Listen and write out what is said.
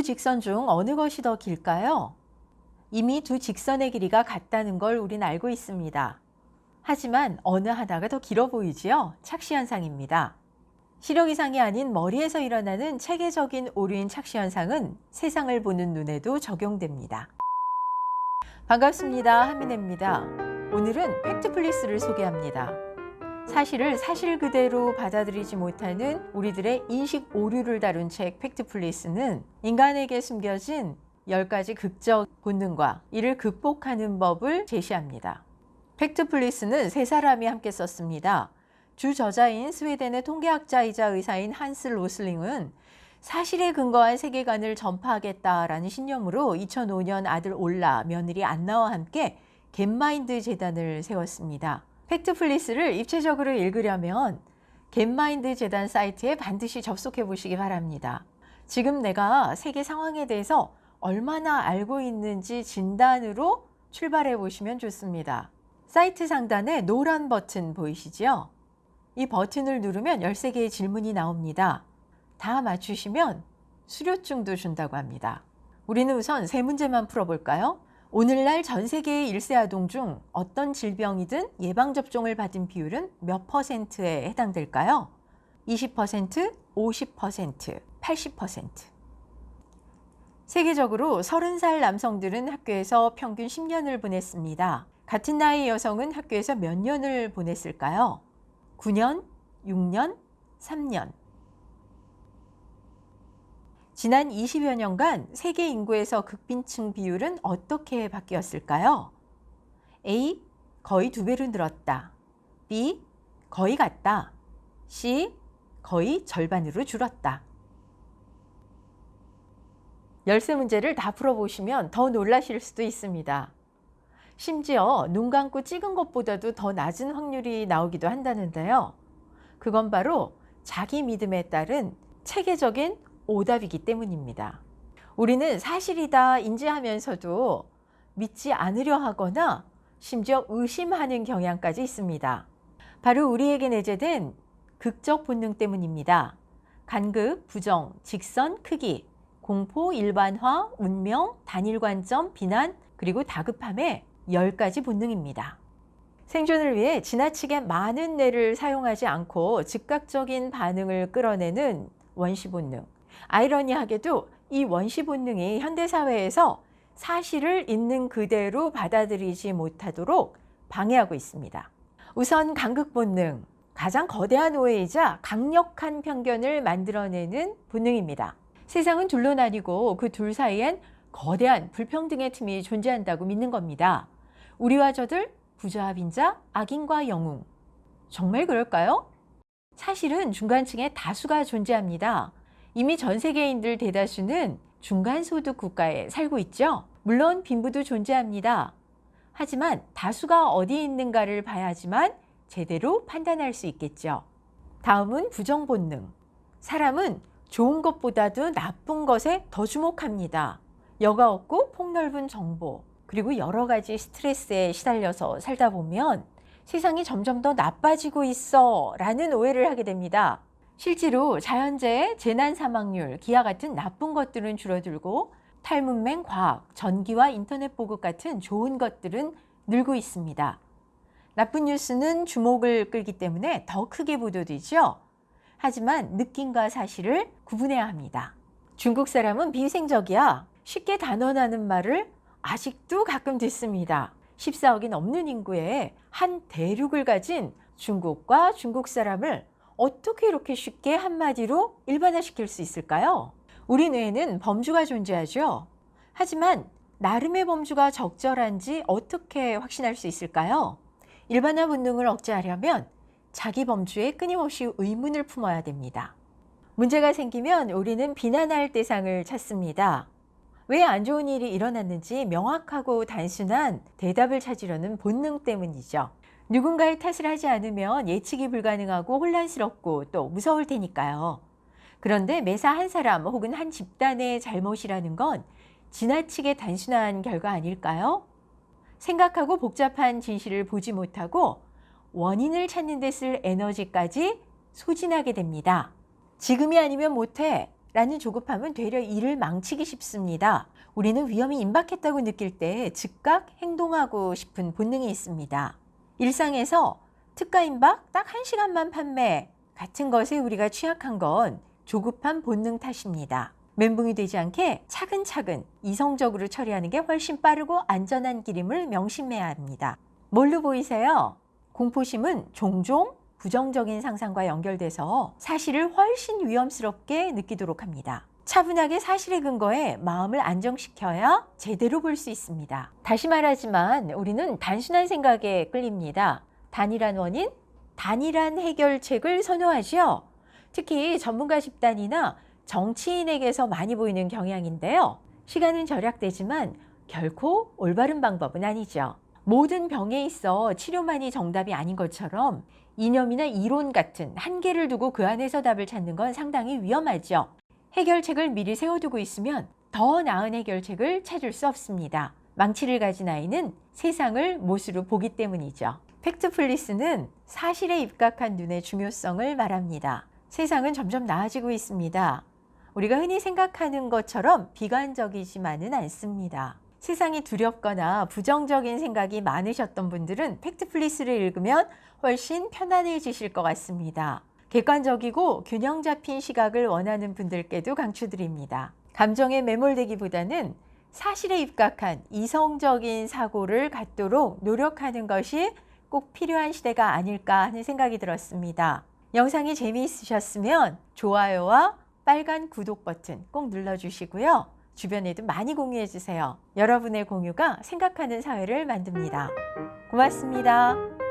두 직선 중 어느 것이 더 길까요? 이미 두 직선의 길이가 같다는 걸 우린 알고 있습니다. 하지만 어느 하나가 더 길어 보이지요? 착시현상입니다. 시력 이상이 아닌 머리에서 일어나는 체계적인 오류인 착시현상은 세상을 보는 눈에도 적용됩니다. 반갑습니다. 한민혜입니다. 오늘은 팩트플리스를 소개합니다. 사실을 사실 그대로 받아들이지 못하는 우리들의 인식 오류를 다룬 책 팩트플리스는 인간에게 숨겨진 10가지 극적 본능과 이를 극복하는 법을 제시합니다. 팩트플리스는 세 사람이 함께 썼습니다. 주 저자인 스웨덴의 통계학자이자 의사인 한스 로슬링은 사실에 근거한 세계관을 전파하겠다라는 신념으로 2005년 아들 올라, 며느리 안나와 함께 겟마인드 재단을 세웠습니다. 팩트플리스를 입체적으로 읽으려면 겟마인드 재단 사이트에 반드시 접속해 보시기 바랍니다. 지금 내가 세계 상황에 대해서 얼마나 알고 있는지 진단으로 출발해 보시면 좋습니다. 사이트 상단에 노란 버튼 보이시죠? 이 버튼을 누르면 13개의 질문이 나옵니다. 다 맞추시면 수료증도 준다고 합니다. 우리는 우선 세 문제만 풀어볼까요? 오늘날 전 세계의 1세 아동 중 어떤 질병이든 예방접종을 받은 비율은 몇 %에 해당될까요? 20%, 50%, 80%. 세계적으로 30살 남성들은 학교에서 평균 10년을 보냈습니다. 같은 나이 여성은 학교에서 몇 년을 보냈을까요? 9년, 6년, 3년. 지난 20여 년간 세계 인구에서 극빈층 비율은 어떻게 바뀌었을까요? A. 거의 2배로 늘었다. B. 거의 같다. C. 거의 절반으로 줄었다. 13문제를 다 풀어보시면 더 놀라실 수도 있습니다. 심지어 눈 감고 찍은 것보다도 더 낮은 확률이 나오기도 한다는데요. 그건 바로 자기 믿음에 따른 체계적인 오답이기 때문입니다. 우리는 사실이다 인지하면서도 믿지 않으려 하거나 심지어 의심하는 경향까지 있습니다. 바로 우리에게 내재된 극적 본능 때문입니다. 간극, 부정, 직선, 크기, 공포, 일반화, 운명, 단일 관점, 비난, 그리고 다급함의 10가지 본능입니다. 생존을 위해 지나치게 많은 뇌를 사용하지 않고 즉각적인 반응을 끌어내는 원시 본능. 아이러니하게도 이 원시 본능이 현대사회에서 사실을 있는 그대로 받아들이지 못하도록 방해하고 있습니다. 우선 간극 본능, 가장 거대한 오해이자 강력한 편견을 만들어내는 본능입니다. 세상은 둘로 나뉘고 그 둘 사이엔 거대한 불평등의 틈이 존재한다고 믿는 겁니다. 우리와 저들, 부자와 빈자, 악인과 영웅. 정말 그럴까요? 사실은 중간층의 다수가 존재합니다. 이미 전 세계인들 대다수는 중간소득 국가에 살고 있죠. 물론 빈부도 존재합니다. 하지만 다수가 어디 있는가를 봐야지만 제대로 판단할 수 있겠죠. 다음은 부정 본능. 사람은 좋은 것보다도 나쁜 것에 더 주목합니다. 여과 없고 폭넓은 정보, 그리고 여러 가지 스트레스에 시달려서 살다 보면 세상이 점점 더 나빠지고 있어 라는 오해를 하게 됩니다. 실제로 자연재해, 재난 사망률, 기아 같은 나쁜 것들은 줄어들고 탈문맹, 과학, 전기와 인터넷 보급 같은 좋은 것들은 늘고 있습니다. 나쁜 뉴스는 주목을 끌기 때문에 더 크게 보도되죠. 하지만 느낌과 사실을 구분해야 합니다. 중국 사람은 비위생적이야. 쉽게 단언하는 말을 아직도 가끔 듣습니다. 14억이 넘는 인구의 한 대륙을 가진 중국과 중국 사람을 어떻게 이렇게 쉽게 한마디로 일반화시킬 수 있을까요? 우리 뇌에는 범주가 존재하죠. 하지만 나름의 범주가 적절한지 어떻게 확신할 수 있을까요? 일반화 본능을 억제하려면 자기 범주에 끊임없이 의문을 품어야 됩니다. 문제가 생기면 우리는 비난할 대상을 찾습니다. 왜 안 좋은 일이 일어났는지 명확하고 단순한 대답을 찾으려는 본능 때문이죠. 누군가의 탓을 하지 않으면 예측이 불가능하고 혼란스럽고 또 무서울 테니까요. 그런데 매사 한 사람 혹은 한 집단의 잘못이라는 건 지나치게 단순한 결과 아닐까요? 생각하고 복잡한 진실을 보지 못하고 원인을 찾는 데 쓸 에너지까지 소진하게 됩니다. 지금이 아니면 못해. 라는 조급함은 되려 일을 망치기 쉽습니다. 우리는 위험이 임박했다고 느낄 때 즉각 행동하고 싶은 본능이 있습니다. 일상에서 특가 임박 딱 1시간만 판매 같은 것에 우리가 취약한 건 조급한 본능 탓입니다. 멘붕이 되지 않게 차근차근 이성적으로 처리하는 게 훨씬 빠르고 안전한 길임을 명심해야 합니다. 뭘로 보이세요? 공포심은 종종 부정적인 상상과 연결돼서 사실을 훨씬 위험스럽게 느끼도록 합니다. 차분하게 사실에 근거해 마음을 안정시켜야 제대로 볼 수 있습니다. 다시 말하지만 우리는 단순한 생각에 끌립니다. 단일한 원인, 단일한 해결책을 선호하죠. 특히 전문가 집단이나 정치인에게서 많이 보이는 경향인데요. 시간은 절약되지만 결코 올바른 방법은 아니죠. 모든 병에 있어 치료만이 정답이 아닌 것처럼 이념이나 이론 같은 한계를 두고 그 안에서 답을 찾는 건 상당히 위험하죠. 해결책을 미리 세워두고 있으면 더 나은 해결책을 찾을 수 없습니다. 망치를 가진 아이는 세상을 못으로 보기 때문이죠. 팩트플리스는 사실에 입각한 눈의 중요성을 말합니다. 세상은 점점 나아지고 있습니다. 우리가 흔히 생각하는 것처럼 비관적이지만은 않습니다. 세상이 두렵거나 부정적인 생각이 많으셨던 분들은 팩트플리스를 읽으면 훨씬 편안해지실 것 같습니다. 객관적이고 균형 잡힌 시각을 원하는 분들께도 강추드립니다. 감정에 매몰되기보다는 사실에 입각한 이성적인 사고를 갖도록 노력하는 것이 꼭 필요한 시대가 아닐까 하는 생각이 들었습니다. 영상이 재미있으셨으면 좋아요와 빨간 구독 버튼 꼭 눌러주시고요. 주변에도 많이 공유해 주세요. 여러분의 공유가 생각하는 사회를 만듭니다. 고맙습니다.